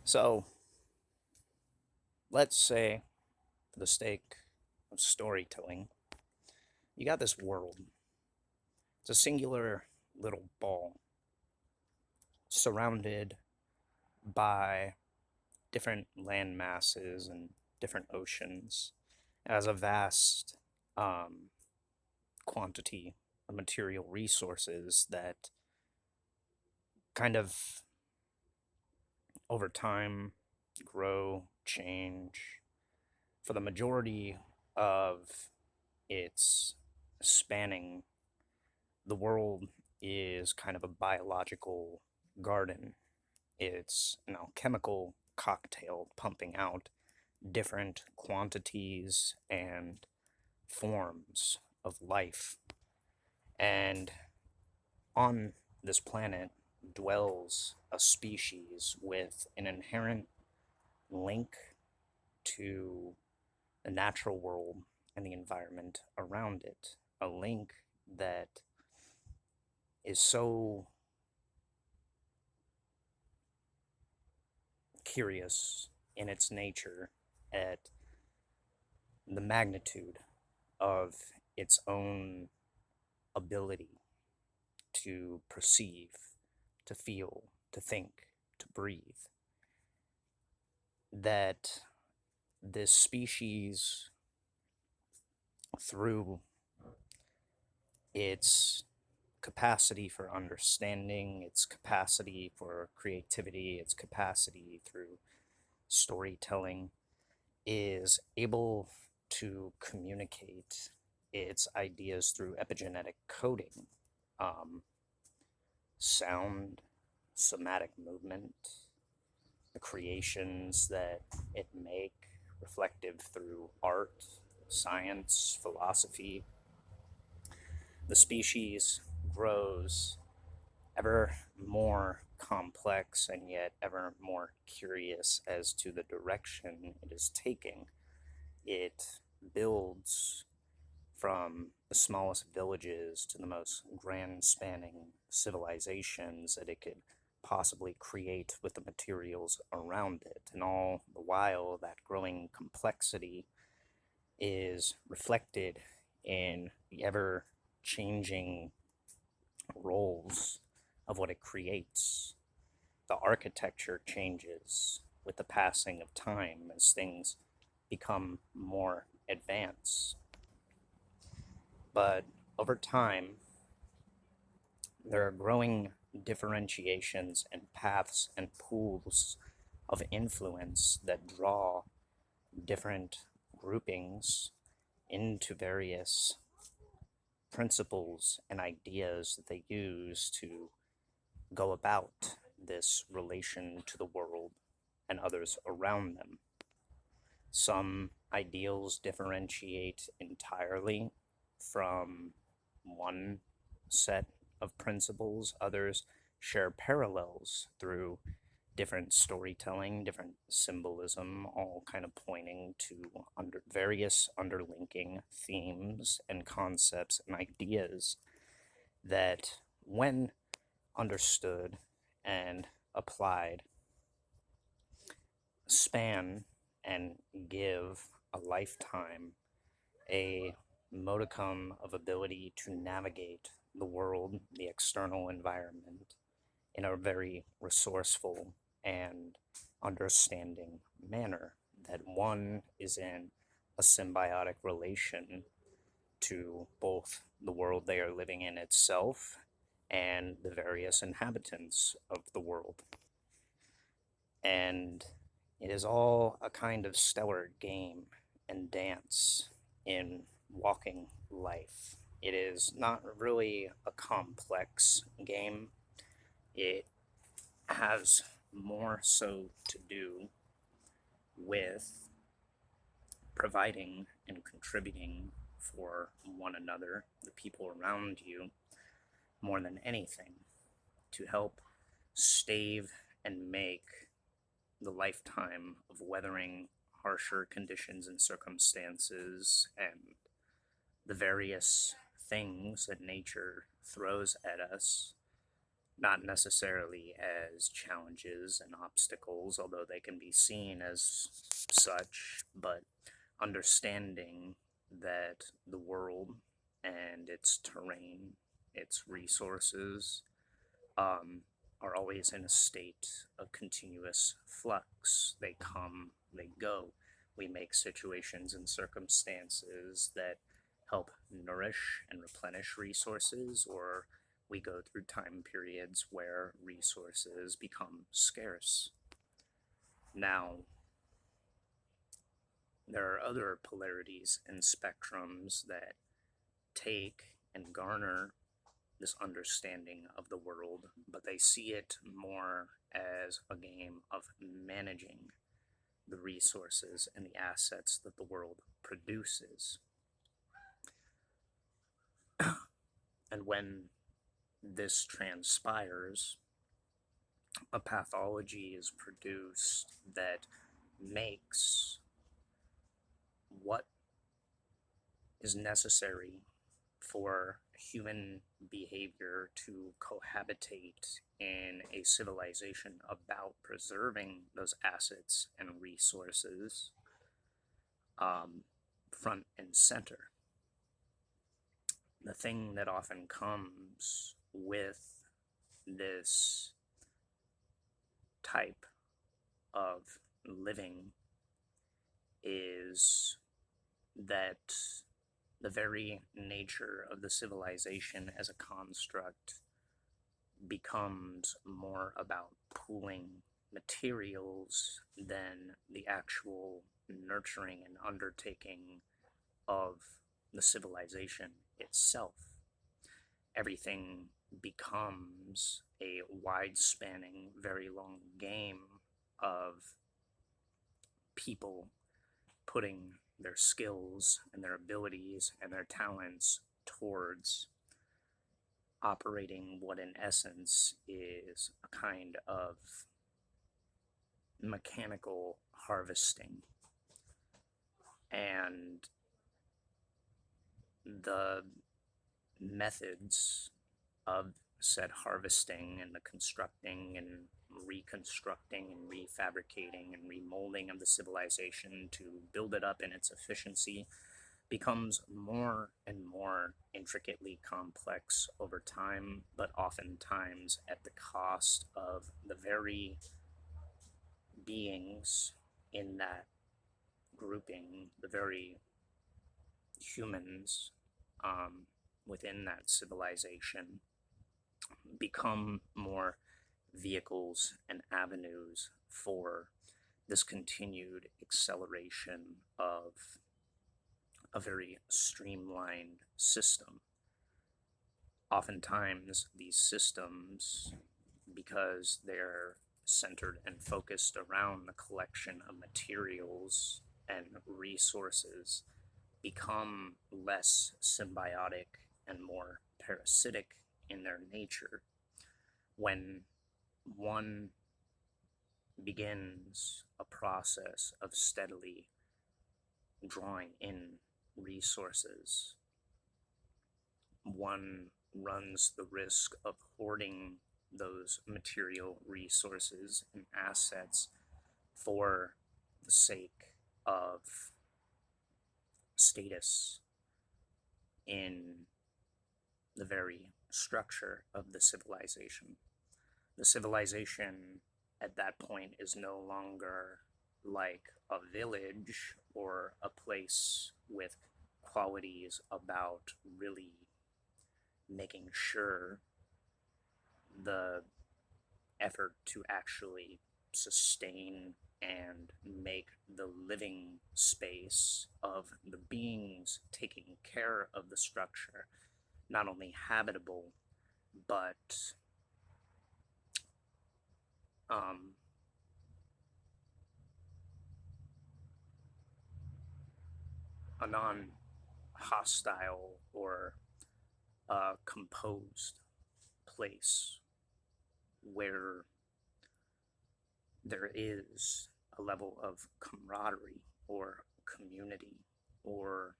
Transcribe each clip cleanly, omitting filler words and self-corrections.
So, let's say, for the sake of storytelling, you got this world. It's a singular little ball surrounded by different land masses and different oceans. It has a vast um, quantity of material resources that kind of over time grow, change. For the majority of its spanning, the world is kind of a biological garden. It's an alchemical cocktail pumping out different quantities and forms of life. And on this planet dwells a species with an inherent link to the natural world and the environment around it. A link that is so curious in its nature at the magnitude of its own ability to perceive, to feel, to think, to breathe. That this species, through its capacity for understanding, its capacity for creativity, its capacity through storytelling, is able to communicate its ideas through epigenetic coding, um, sound, somatic movement, the creations that it make, reflective through art, science, philosophy. The species grows ever more complex and yet ever more curious as to the direction it is taking. It builds from the smallest villages to the most grand spanning civilizations that it could possibly create with the materials around it. And all the while, that growing complexity is reflected in the ever changing roles of what it creates. The architecture changes with the passing of time as things become more advanced. But over time, there are growing differentiations and paths and pools of influence that draw different groupings into various principles and ideas that they use to go about this relation to the world and others around them. Some ideals differentiate entirely from one set of principles, others share parallels through different storytelling, different symbolism, all kind of pointing to various underlinking themes and concepts and ideas that, when understood and applied, span and give a lifetime a modicum of ability to navigate the world, the external environment, in a very resourceful and understanding manner. That one is in a symbiotic relation to both the world they are living in itself and the various inhabitants of the world. And it is all a kind of stellar game and dance in walking life. It is not really a complex game. It has more so to do with providing and contributing for one another, the people around you, more than anything, to help stave and make the lifetime of weathering harsher conditions and circumstances and the various things that nature throws at us not necessarily as challenges and obstacles, although they can be seen as such, but understanding that the world and its terrain, its resources, are always in a state of continuous flux. They come, they go. We make situations and circumstances that help nourish and replenish resources, or we go through time periods where resources become scarce. Now, there are other polarities and spectrums that take and garner this understanding of the world, but they see it more as a game of managing the resources and the assets that the world produces. And when this transpires, a pathology is produced that makes what is necessary for human behavior to cohabitate in a civilization about preserving those assets and resources front and center. The thing that often comes with this type of living is that the very nature of the civilization as a construct becomes more about pooling materials than the actual nurturing and undertaking of the civilization itself. Everything becomes a wide-spanning, very long game of people putting their skills and their abilities and their talents towards operating what in essence is a kind of mechanical harvesting. And the methods of said harvesting and the constructing and reconstructing and refabricating and remolding of the civilization to build it up in its efficiency becomes more and more intricately complex over time, but oftentimes at the cost of the very beings in that grouping, the very humans within that civilization become more vehicles and avenues for this continued acceleration of a very streamlined system. Oftentimes, these systems, because they're centered and focused around the collection of materials and resources, become less symbiotic and more parasitic in their nature. When one begins a process of steadily drawing in resources, one runs the risk of hoarding those material resources and assets for the sake of status in the very structure of the civilization. The civilization at that point is no longer like a village or a place with qualities about really making sure the effort to actually sustain and make the living space of the beings taking care of the structure not only habitable, but a non-hostile or composed place where there is a level of camaraderie or community or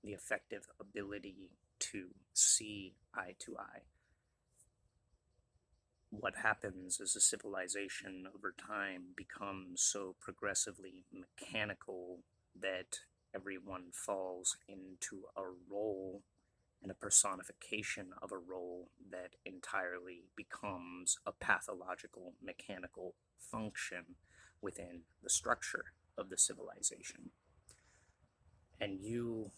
the effective ability to see eye to eye. what happens is a civilization over time becomes so progressively mechanical that everyone falls into a role and a personification of a role that entirely becomes a pathological mechanical function within the structure of the civilization. And you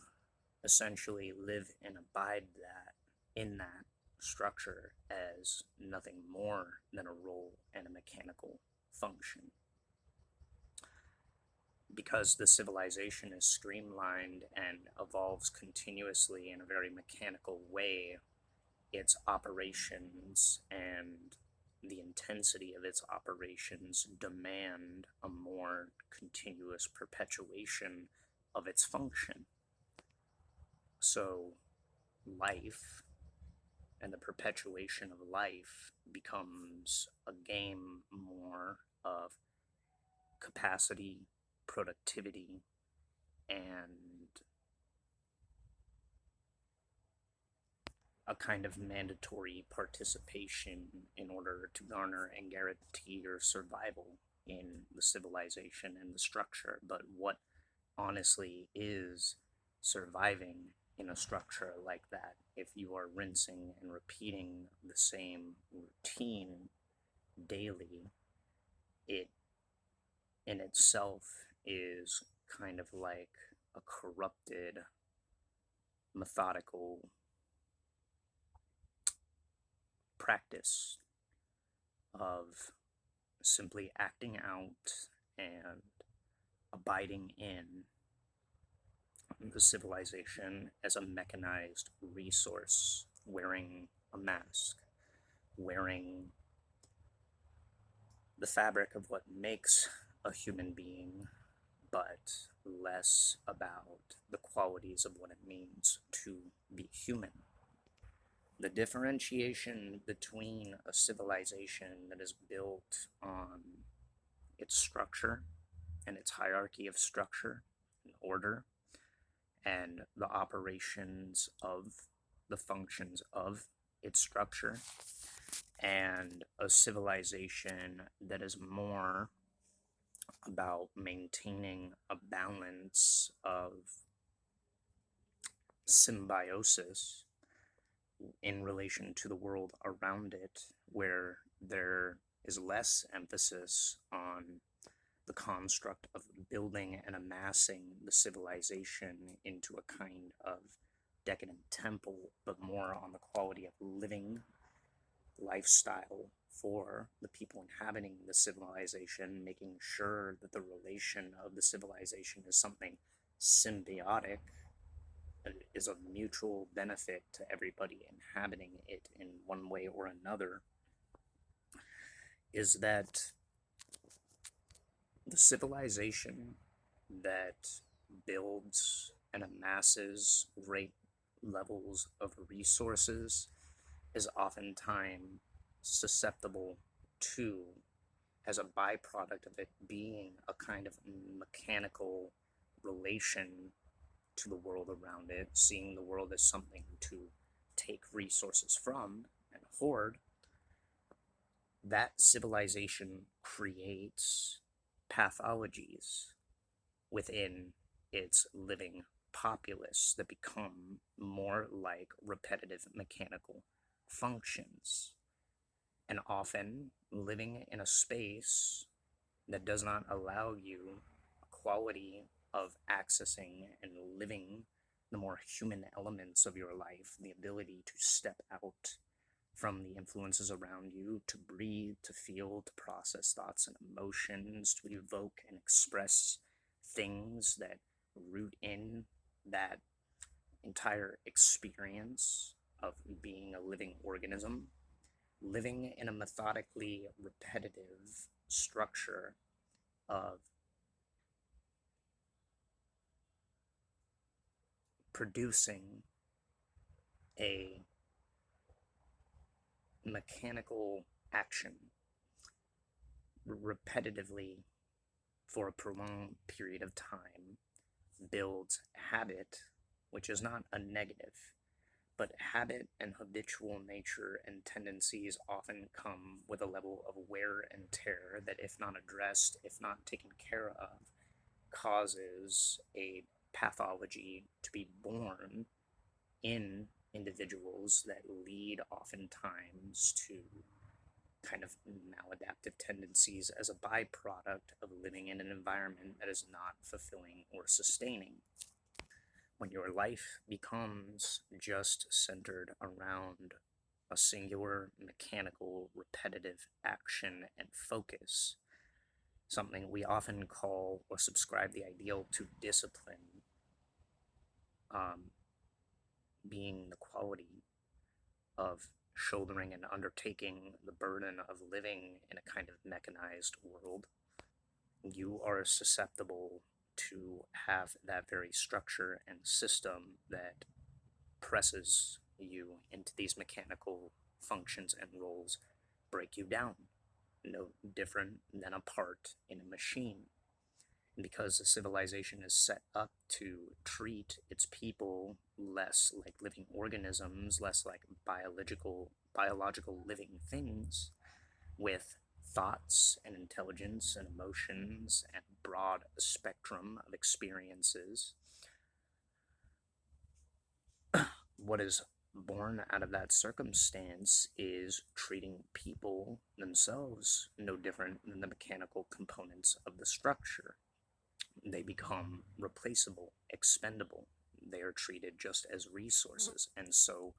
essentially live and abide that in that structure as nothing more than a role and a mechanical function. Because the civilization is streamlined and evolves continuously in a very mechanical way, its operations and the intensity of its operations demand a more continuous perpetuation of its function. So life and the perpetuation of life becomes a game more of capacity, productivity, and a kind of mandatory participation in order to garner and guarantee your survival in the civilization and the structure. But what honestly is surviving in a structure like that, if you are rinsing and repeating the same routine daily, it in itself is kind of like a corrupted, methodical practice of simply acting out and abiding in the civilization as a mechanized resource, wearing a mask, wearing the fabric of what makes a human being, but less about the qualities of what it means to be human. The differentiation between a civilization that is built on its structure and its hierarchy of structure and order, and the operations of the functions of its structure, and a civilization that is more about maintaining a balance of symbiosis in relation to the world around it, where there is less emphasis on the construct of building and amassing the civilization into a kind of decadent temple, but more on the quality of living lifestyle for the people inhabiting the civilization, making sure that the relation of the civilization is something symbiotic and is of mutual benefit to everybody inhabiting it in one way or another, is that the civilization that builds and amasses great levels of resources is oftentimes susceptible to, as a byproduct of it being a kind of mechanical relation to the world around it, seeing the world as something to take resources from and hoard, that civilization creates pathologies within its living populace that become more like repetitive mechanical functions, and often living in a space that does not allow you a quality of accessing and living the more human elements of your life, the ability to step out from the influences around you, to breathe, to feel, to process thoughts and emotions, to evoke and express things that root in that entire experience of being a living organism, living in a methodically repetitive structure of producing a mechanical action repetitively for a prolonged period of time builds habit, which is not a negative, But habit and habitual nature and tendencies often come with a level of wear and tear that, if not addressed, if not taken care of, causes a pathology to be born in individuals that lead oftentimes to kind of maladaptive tendencies as a byproduct of living in an environment that is not fulfilling or sustaining. When your life becomes just centered around a singular, mechanical, repetitive action and focus, something we often call or subscribe the ideal to discipline, being the quality of shouldering and undertaking the burden of living in a kind of mechanized world, you are susceptible to have that very structure and system that presses you into these mechanical functions and roles break you down, no different than a part in a machine. Because the civilization is set up to treat its people less like living organisms, less like biological living things, with thoughts and intelligence and emotions and broad spectrum of experiences, what is born out of that circumstance is treating people themselves no different than the mechanical components of the structure. They become replaceable, expendable. They are treated just as resources. And so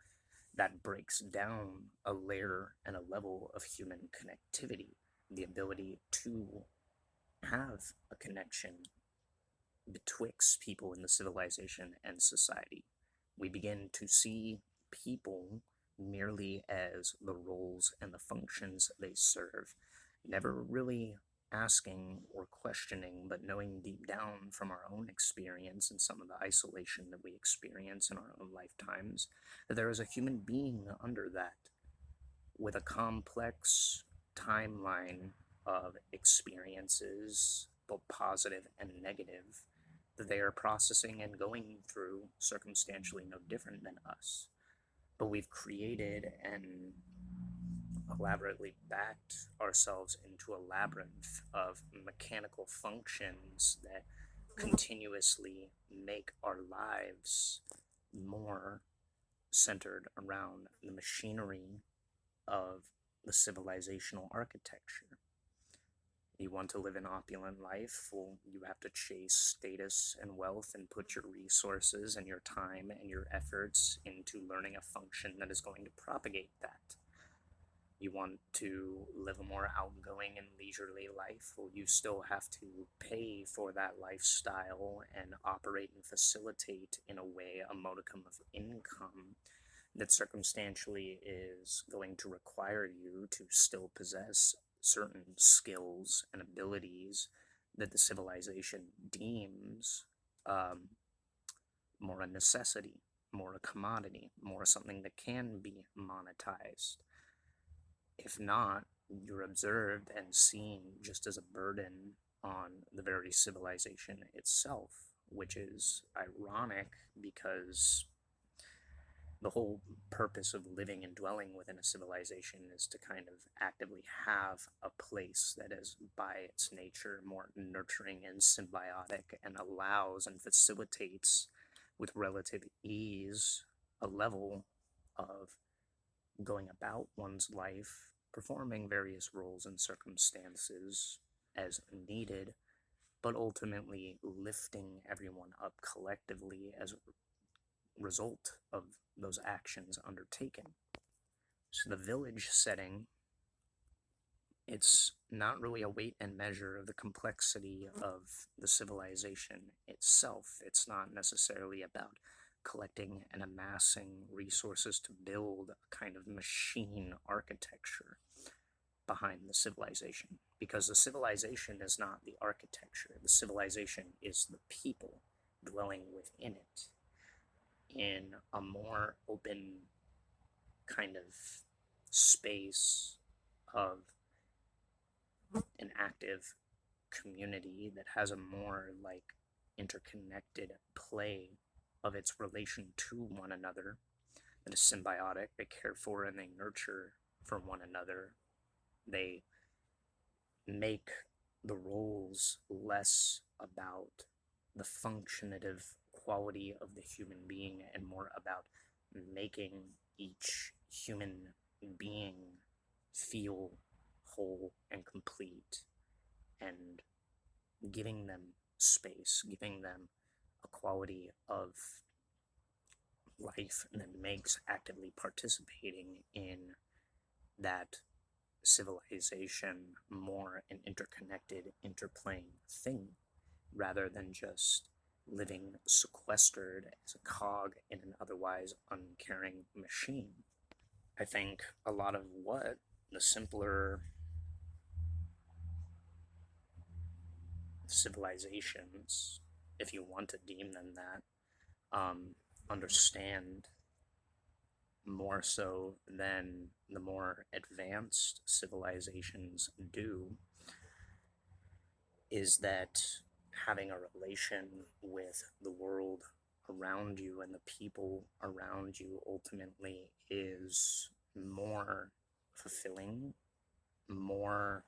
that breaks down a layer and a level of human connectivity, the ability to have a connection betwixt people in the civilization and society. We begin to see people merely as the roles and the functions they serve, never really asking or questioning, but knowing deep down from our own experience and some of the isolation that we experience in our own lifetimes, that there is a human being under that with a complex timeline of experiences, both positive and negative, that they are processing and going through circumstantially no different than us. But we've created and elaborately backed ourselves into a labyrinth of mechanical functions that continuously make our lives more centered around the machinery of the civilizational architecture. You want to live an opulent life? Well, you have to chase status and wealth and put your resources and your time and your efforts into learning a function that is going to propagate that. You want to live a more outgoing and leisurely life? Well, you still have to pay for that lifestyle and operate and facilitate, in a way, a modicum of income that circumstantially is going to require you to still possess certain skills and abilities that the civilization deems more a necessity, more a commodity, more something that can be monetized. If not, you're observed and seen just as a burden on the very civilization itself, which is ironic because the whole purpose of living and dwelling within a civilization is to kind of actively have a place that is, by its nature, more nurturing and symbiotic and allows and facilitates with relative ease a level of going about one's life, performing various roles and circumstances as needed, but ultimately lifting everyone up collectively as a result of those actions undertaken. So the village setting, it's not really a weight and measure of the complexity of the civilization itself. It's not necessarily about collecting and amassing resources to build a kind of machine architecture behind the civilization, because the civilization is not the architecture. The civilization is the people dwelling within it in a more open kind of space of an active community that has a more like interconnected play of its relation to one another, that is symbiotic. They care for and they nurture for one another. They make the roles less about the functionative quality of the human being and more about making each human being feel whole and complete, and giving them space, giving them a quality of life that makes actively participating in that civilization more an interconnected, interplaying thing rather than just living sequestered as a cog in an otherwise uncaring machine. I think a lot of what the simpler civilizations, if you want to deem them that, understand more so than the more advanced civilizations do, is that having a relation with the world around you and the people around you ultimately is more fulfilling, more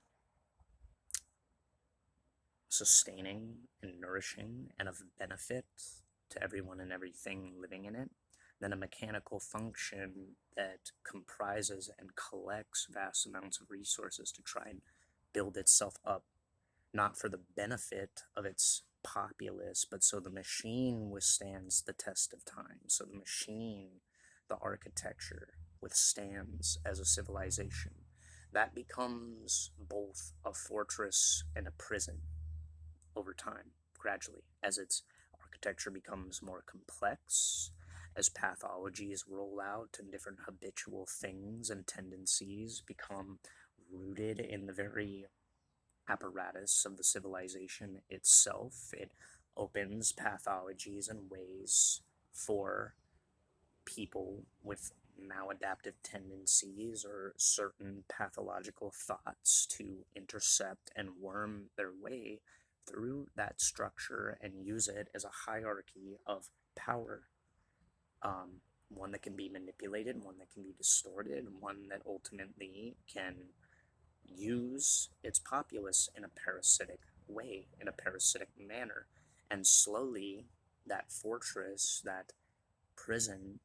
sustaining and nourishing and of benefit to everyone and everything living in it than a mechanical function that comprises and collects vast amounts of resources to try and build itself up, not for the benefit of its populace, but so the machine withstands the test of time. So the machine, the architecture, withstands as a civilization. That becomes both a fortress and a prison over time, gradually, as its architecture becomes more complex, as pathologies roll out and different habitual things and tendencies become rooted in the very apparatus of the civilization itself. It opens pathologies and ways for people with maladaptive tendencies or certain pathological thoughts to intercept and worm their way through that structure and use it as a hierarchy of power. One that can be manipulated, one that can be distorted, one that ultimately can use its populace in a parasitic way, in a parasitic manner. And slowly, that fortress, that prison,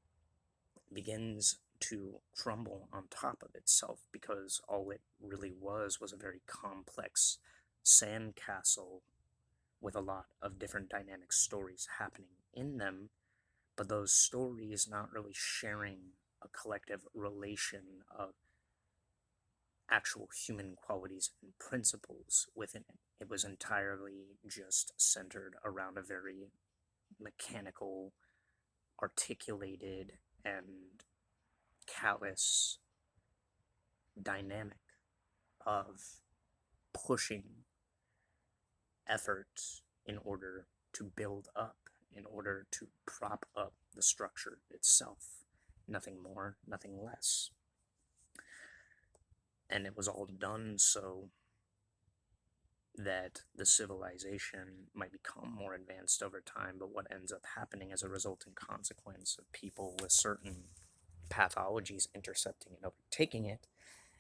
begins to crumble on top of itself because all it really was a very complex sandcastle with a lot of different dynamic stories happening in them, but those stories not really sharing a collective relation of actual human qualities and principles within it. It was entirely just centered around a very mechanical, articulated, and callous dynamic of pushing efforts in order to build up, in order to prop up the structure itself. Nothing more, nothing less. And it was all done so that the civilization might become more advanced over time, but what ends up happening as a resultant consequence of people with certain pathologies intercepting and overtaking it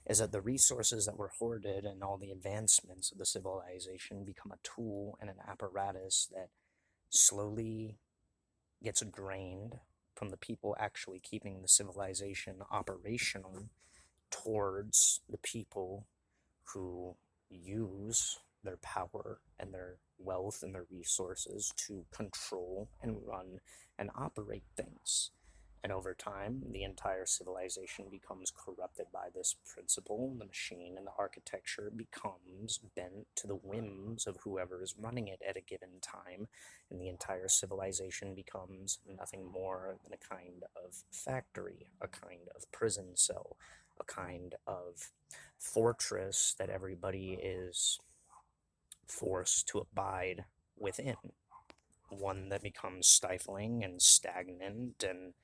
is that the resources that were hoarded and all the advancements of the civilization become a tool and an apparatus that slowly gets drained from the people actually keeping the civilization operational towards the people who use their power and their wealth and their resources to control and run and operate things. And over time, the entire civilization becomes corrupted by this principle. The machine and the architecture becomes bent to the whims of whoever is running it at a given time, and the entire civilization becomes nothing more than a kind of factory, a kind of prison cell, a kind of fortress that everybody is forced to abide within. One that becomes stifling and stagnant and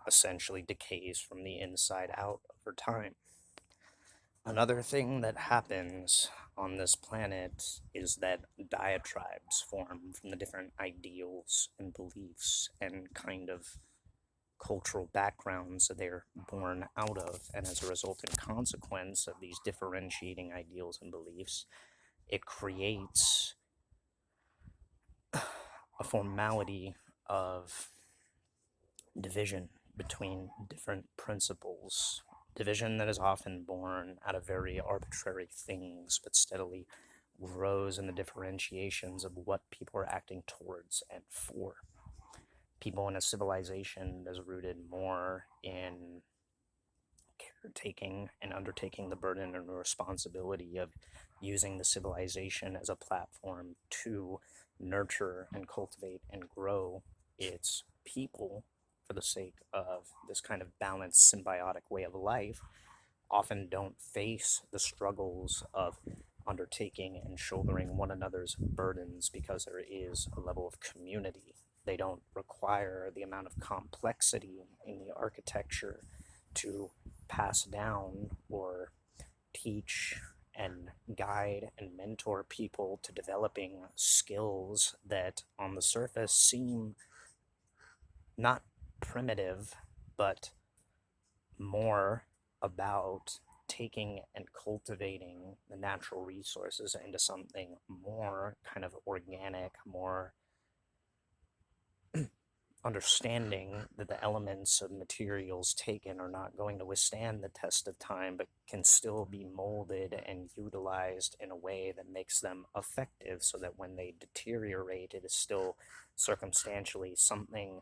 essentially decays from the inside out over time. Another thing that happens on this planet is that diatribes form from the different ideals and beliefs and kind of cultural backgrounds that they're born out of, and as a result and consequence of these differentiating ideals and beliefs, it creates a formality of division between different principles. Division that is often born out of very arbitrary things, but steadily grows in the differentiations of what people are acting towards and for. People in a civilization that is rooted more in caretaking and undertaking the burden and the responsibility of using the civilization as a platform to nurture and cultivate and grow its people for the sake of this kind of balanced symbiotic way of life, often don't face the struggles of undertaking and shouldering one another's burdens because there is a level of community. They don't require the amount of complexity in the architecture to pass down or teach and guide and mentor people to developing skills that on the surface seem not primitive, but more about taking and cultivating the natural resources into something more kind of organic, more understanding that the elements of materials taken are not going to withstand the test of time, but can still be molded and utilized in a way that makes them effective so that when they deteriorate, it is still circumstantially something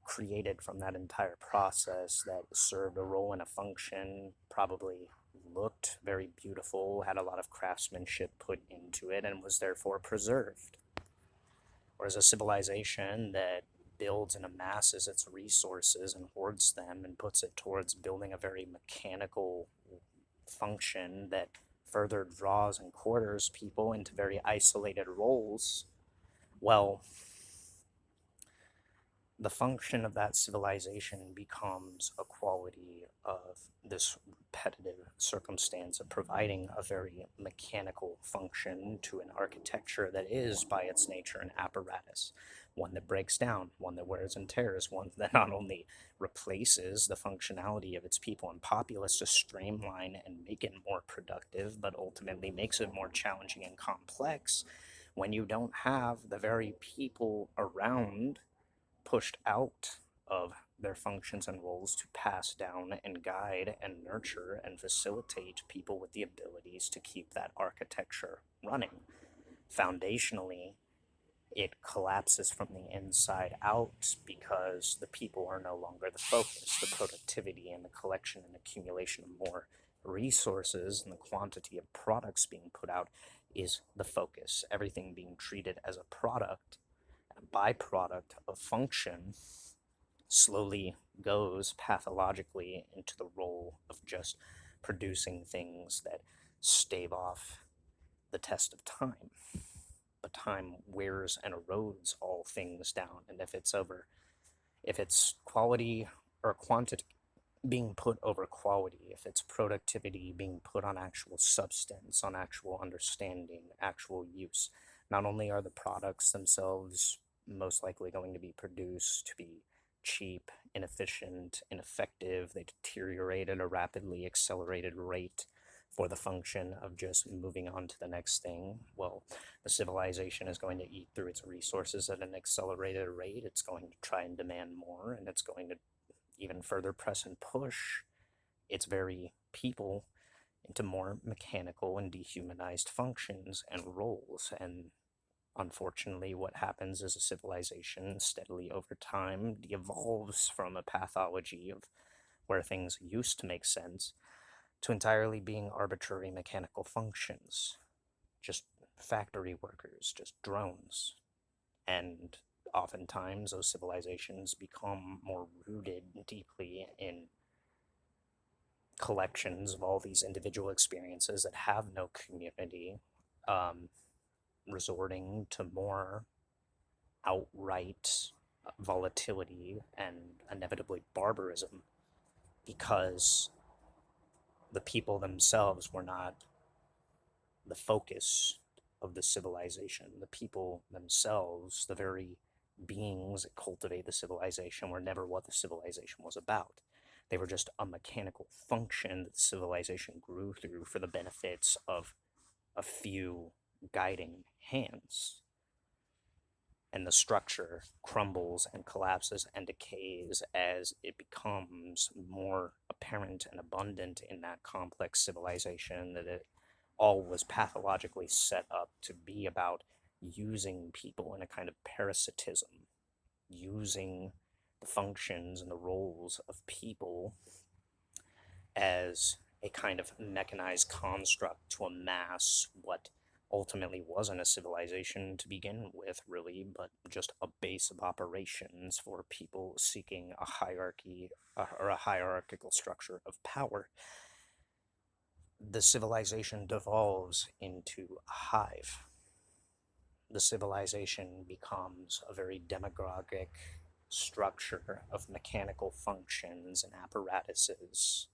created from that entire process that served a role and a function, probably looked very beautiful, had a lot of craftsmanship put into it, and was therefore preserved. Whereas a civilization that builds and amasses its resources and hoards them and puts it towards building a very mechanical function that further draws and quarters people into very isolated roles, well, the function of that civilization becomes a quality of this repetitive circumstance of providing a very mechanical function to an architecture that is, by its nature, an apparatus. One that breaks down, one that wears and tears, one that not only replaces the functionality of its people and populace to streamline and make it more productive, but ultimately makes it more challenging and complex when you don't have the very people around pushed out of their functions and roles to pass down and guide and nurture and facilitate people with the abilities to keep that architecture running. Foundationally, it collapses from the inside out because the people are no longer the focus. The productivity and the collection and accumulation of more resources and the quantity of products being put out is the focus. Everything being treated as a product, a byproduct of function, slowly goes pathologically into the role of just producing things that stave off the test of time. But time wears and erodes all things down, and if it's quality or quantity being put over quality, if it's productivity being put on actual substance, on actual understanding, actual use, not only are the products themselves most likely going to be produced to be cheap, inefficient, ineffective, they deteriorate at a rapidly accelerated rate for the function of just moving on to the next thing. Well, the civilization is going to eat through its resources at an accelerated rate. It's going to try and demand more, and it's going to even further press and push its very people into more mechanical and dehumanized functions and roles. And unfortunately, what happens is a civilization steadily over time de-evolves from a pathology of where things used to make sense to entirely being arbitrary mechanical functions, just factory workers, just drones. And oftentimes those civilizations become more rooted deeply in collections of all these individual experiences that have no community, resorting to more outright volatility and inevitably barbarism because the people themselves were not the focus of the civilization. The people themselves, the very beings that cultivate the civilization were never what the civilization was about. They were just a mechanical function that the civilization grew through for the benefits of a few guiding hands. And the structure crumbles and collapses and decays as it becomes more apparent and abundant in that complex civilization that it all was pathologically set up to be about using people in a kind of parasitism, using the functions and the roles of people as a kind of mechanized construct to amass what ultimately wasn't a civilization to begin with, really, but just a base of operations for people seeking a hierarchy or a hierarchical structure of power. The civilization devolves into a hive. The civilization becomes a very demagogic structure of mechanical functions and apparatuses,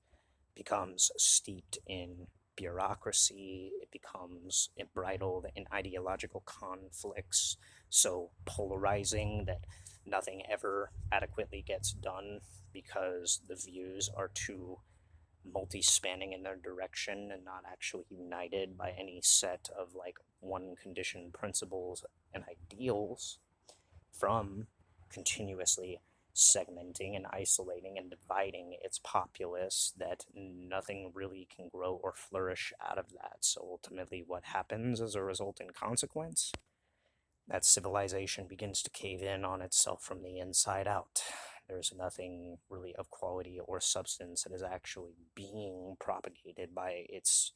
becomes steeped in bureaucracy, it becomes embroiled in ideological conflicts, so polarizing that nothing ever adequately gets done because the views are too multi-spanning in their direction and not actually united by any set of like one conditioned principles and ideals, from continuously segmenting and isolating and dividing its populace, that nothing really can grow or flourish out of that. So ultimately, what happens as a resultant consequence? That civilization begins to cave in on itself from the inside out. There's nothing really of quality or substance that is actually being propagated by its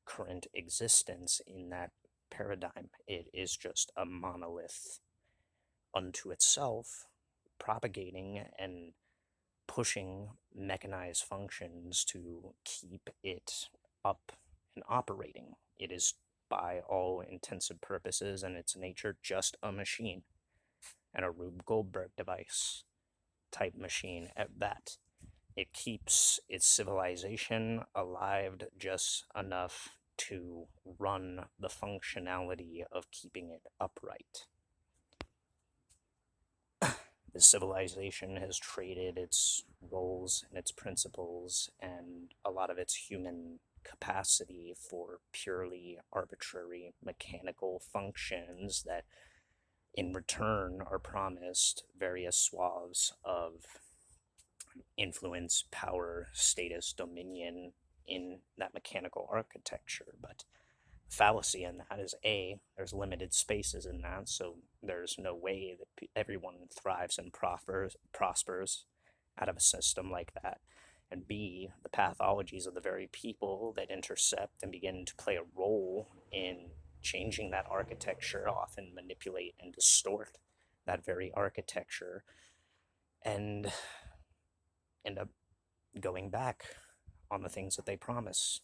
current existence in that paradigm. It is just a monolith unto itself, propagating and pushing mechanized functions to keep it up and operating. It is, by all intensive purposes and its nature, just a machine, and a Rube Goldberg device type machine at that. It keeps its civilization alive just enough to run the functionality of keeping it upright. The civilization has traded its roles and its principles and a lot of its human capacity for purely arbitrary mechanical functions that in return are promised various swaths of influence, power, status, dominion in that mechanical architecture. But fallacy in that is, A, there's limited spaces in that, so there's no way that everyone thrives and prospers out of a system like that. And B, the pathologies of the very people that intercept and begin to play a role in changing that architecture often manipulate and distort that very architecture and end up going back on the things that they promise.